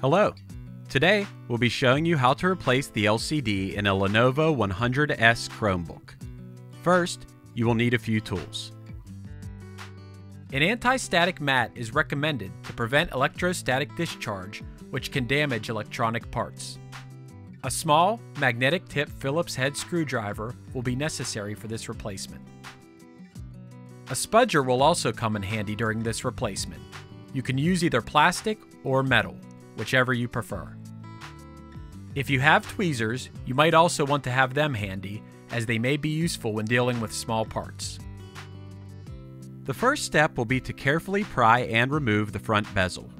Hello! Today, we'll be showing you how to replace the LCD in a Lenovo 100S Chromebook. First, you will need a few tools. An anti-static mat is recommended to prevent electrostatic discharge, which can damage electronic parts. A small, magnetic tip Phillips head screwdriver will be necessary for this replacement. A spudger will also come in handy during this replacement. You can use either plastic or metal, whichever you prefer. If you have tweezers, you might also want to have them handy, as they may be useful when dealing with small parts. The first step will be to carefully pry and remove the front bezel.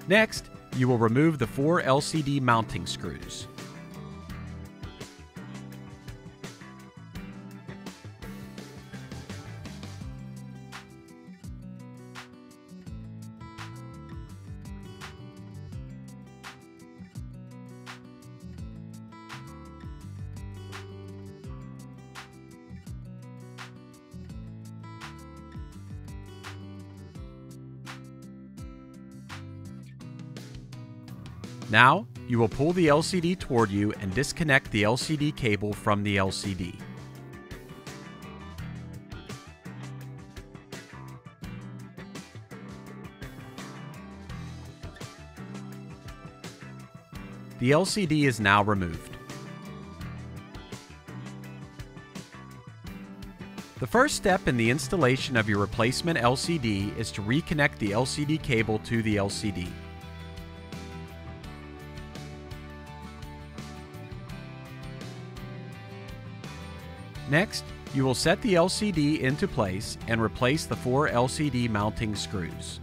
Next, you will remove the 4 LCD mounting screws. Now, you will pull the LCD toward you and disconnect the LCD cable from the LCD. The LCD is now removed. The first step in the installation of your replacement LCD is to reconnect the LCD cable to the LCD. Next, you will set the LCD into place and replace the 4 LCD mounting screws.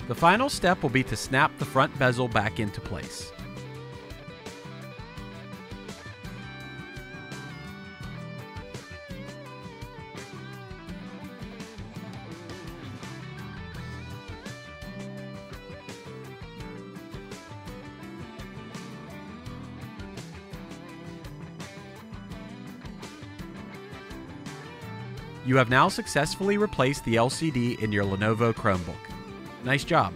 The final step will be to snap the front bezel back into place. You have now successfully replaced the LCD in your Lenovo Chromebook. Nice job!